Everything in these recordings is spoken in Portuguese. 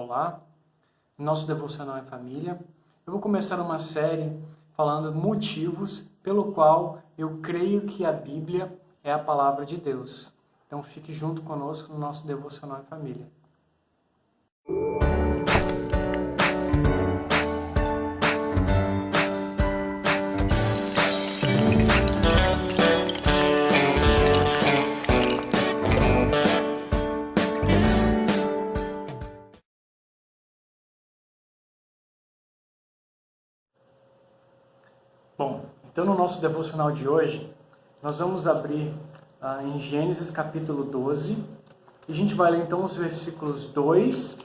Olá, nosso devocional em família. Eu vou começar uma série falando motivos pelo qual eu creio que a Bíblia é a palavra de Deus. Então fique junto conosco no nosso devocional em família. Bom, então no nosso devocional de hoje, nós vamos abrir em Gênesis capítulo 12, e a gente vai ler então os versículos 2,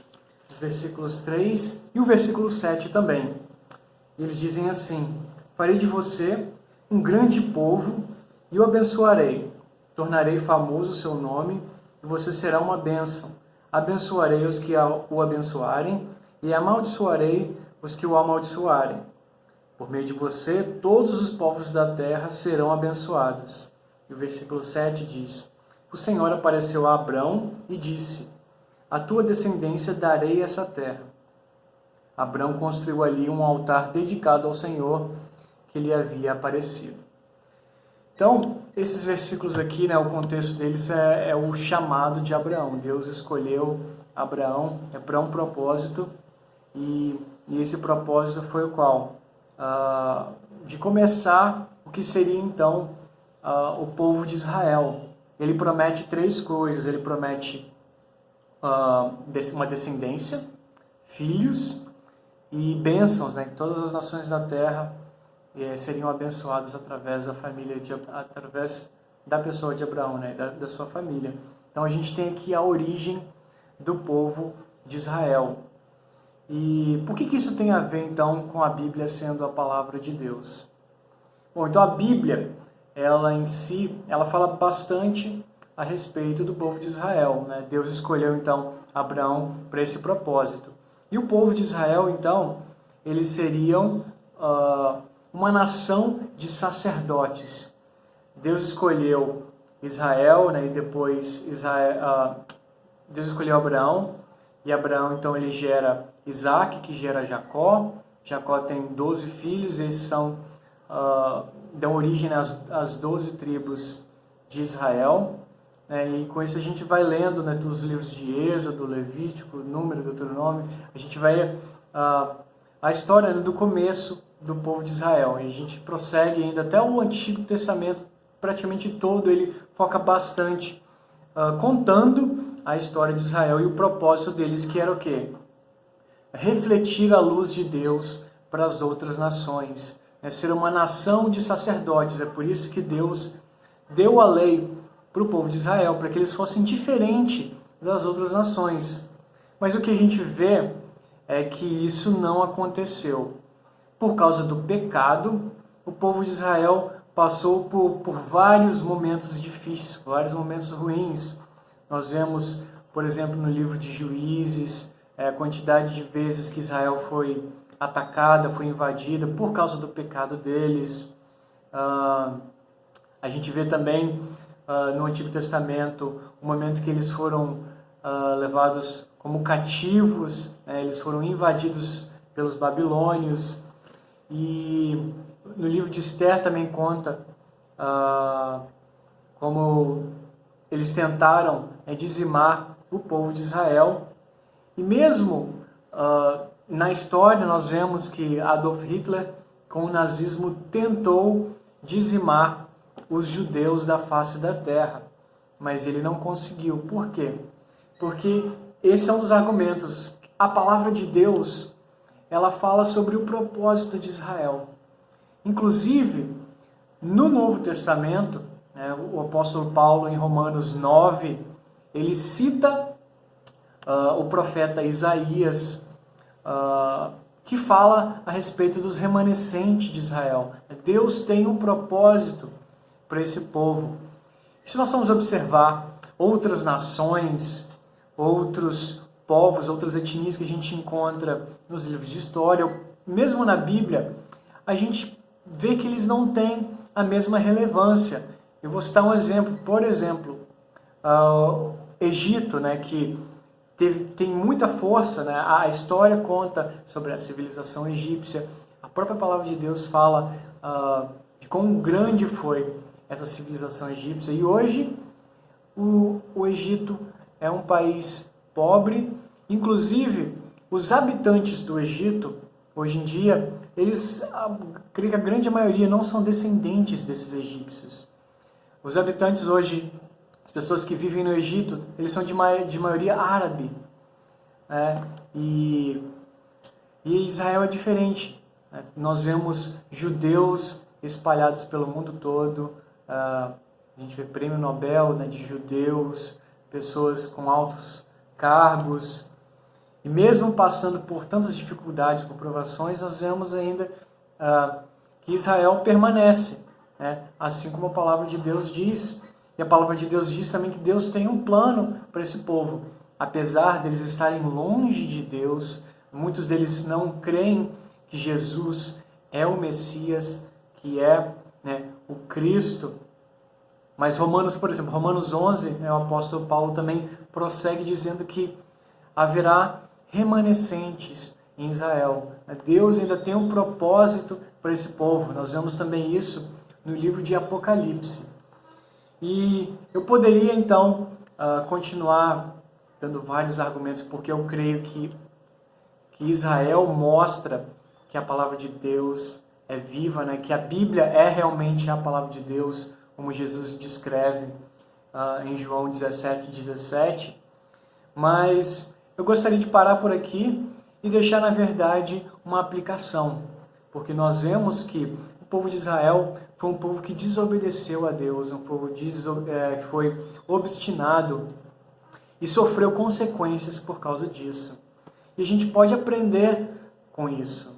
os versículos 3 e o versículo 7 também. Eles dizem assim: farei de você um grande povo e o abençoarei, tornarei famoso o seu nome e você será uma bênção. Abençoarei os que o abençoarem e amaldiçoarei os que o amaldiçoarem. Por meio de você, todos os povos da terra serão abençoados. E o versículo 7 diz: o Senhor apareceu a Abrão e disse: a tua descendência darei essa terra. Abrão construiu ali um altar dedicado ao Senhor que lhe havia aparecido. Então, esses versículos aqui, o contexto deles é o chamado de Abraão. Deus escolheu Abraão para um propósito, e esse propósito foi o qual? De começar o que seria então o povo de Israel. Ele promete três coisas. Ele promete uma descendência, filhos e bênçãos, que todas as nações da terra seriam abençoadas através da família, através da pessoa de Abraão, da sua família. Então a gente tem aqui a origem do povo de Israel. E por que isso tem a ver, então, com a Bíblia sendo a palavra de Deus? Bom, então a Bíblia, ela em si, ela fala bastante a respeito do povo de Israel. Deus escolheu, então, Abraão para esse propósito. E o povo de Israel, então, eles seriam uma nação de sacerdotes. Deus escolheu Israel, e depois Deus escolheu Abraão, e Abraão, então, ele gera Isaac, que gera Jacó. Jacó tem 12 filhos, esses dão origem às 12 tribos de Israel. E com isso a gente vai lendo os livros de Êxodo, Levítico, Número, Deuteronômio. A gente vai a história do começo do povo de Israel. E a gente prossegue ainda até o Antigo Testamento, praticamente todo ele foca bastante contando a história de Israel e o propósito deles, que era o quê? Refletir a luz de Deus para as outras nações, ser uma nação de sacerdotes. É por isso que Deus deu a lei para o povo de Israel, para que eles fossem diferentes das outras nações. Mas o que a gente vê é que isso não aconteceu. Por causa do pecado, o povo de Israel passou por vários momentos difíceis, vários momentos ruins. Nós vemos, por exemplo, no livro de Juízes, a quantidade de vezes que Israel foi atacada, foi invadida por causa do pecado deles. A gente vê também no Antigo Testamento o momento que eles foram levados como cativos, eles foram invadidos pelos babilônios. E no livro de Esther também conta como eles tentaram dizimar o povo de Israel. E mesmo na história nós vemos que Adolf Hitler, com o nazismo, tentou dizimar os judeus da face da terra, mas ele não conseguiu. Por quê? Porque esse é um dos argumentos. A palavra de Deus, ela fala sobre o propósito de Israel. Inclusive, no Novo Testamento, o apóstolo Paulo, em Romanos 9, ele cita o profeta Isaías, que fala a respeito dos remanescentes de Israel. Deus tem um propósito para esse povo. Se nós formos observar outras nações, outros povos, outras etnias que a gente encontra nos livros de história, mesmo na Bíblia, a gente vê que eles não têm a mesma relevância. Eu vou citar um exemplo. Por exemplo, Egito, que tem muita força, né? A história conta sobre a civilização egípcia. A própria palavra de Deus fala de quão grande foi essa civilização egípcia. E hoje o Egito é um país pobre. Inclusive, os habitantes do Egito, hoje em dia, creio que a grande maioria não são descendentes desses egípcios. Os habitantes hoje, as pessoas que vivem no Egito, eles são de maioria árabe. Né? E Israel é diferente. Né? Nós vemos judeus espalhados pelo mundo todo. A gente vê prêmio Nobel, né, de judeus, pessoas com altos cargos. E mesmo passando por tantas dificuldades, por provações, nós vemos ainda que Israel permanece, né? Assim como a palavra de Deus diz. E a palavra de Deus diz também que Deus tem um plano para esse povo. Apesar deles estarem longe de Deus, muitos deles não creem que Jesus é o Messias, que é, né, o Cristo. Mas por exemplo, Romanos 11, né, o apóstolo Paulo também prossegue dizendo que haverá remanescentes em Israel. Deus ainda tem um propósito para esse povo. Nós vemos também isso no livro de Apocalipse. E eu poderia então continuar dando vários argumentos, porque eu creio que Israel mostra que a palavra de Deus é viva, né? Que a Bíblia é realmente a palavra de Deus, como Jesus descreve em João 17:17. Mas eu gostaria de parar por aqui e deixar, na verdade, uma aplicação. Porque nós vemos que o povo de Israel foi um povo que desobedeceu a Deus, um povo que foi obstinado e sofreu consequências por causa disso. E a gente pode aprender com isso.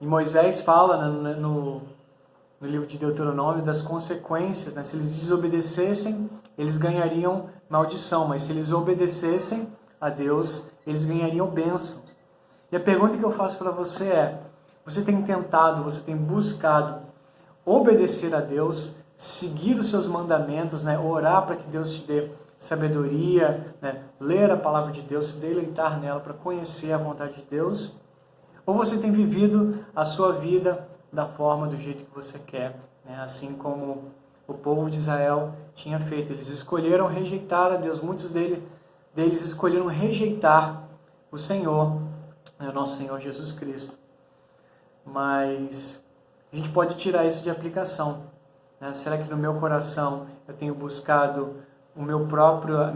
E Moisés fala, né, no livro de Deuteronômio das consequências, né? Se eles desobedecessem, eles ganhariam maldição, mas se eles obedecessem a Deus, eles ganhariam bênçãos. E a pergunta que eu faço para você é: você tem tentado, você tem buscado obedecer a Deus, seguir os seus mandamentos, né? Orar para que Deus te dê sabedoria, né? Ler a palavra de Deus, se deleitar nela para conhecer a vontade de Deus? Ou você tem vivido a sua vida da forma, do jeito que você quer, né? Assim como o povo de Israel tinha feito. Eles escolheram rejeitar a Deus. Muitos deles escolheram rejeitar o Senhor, né? O nosso Senhor Jesus Cristo. Mas a gente pode tirar isso de aplicação, né? Será que no meu coração eu tenho buscado a minha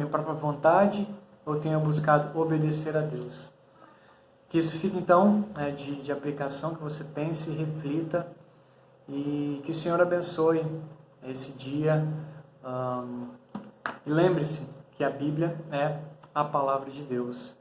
própria vontade, ou tenho buscado obedecer a Deus? Que isso fique então de aplicação, que você pense e reflita, e que o Senhor abençoe esse dia. E lembre-se que a Bíblia é a palavra de Deus.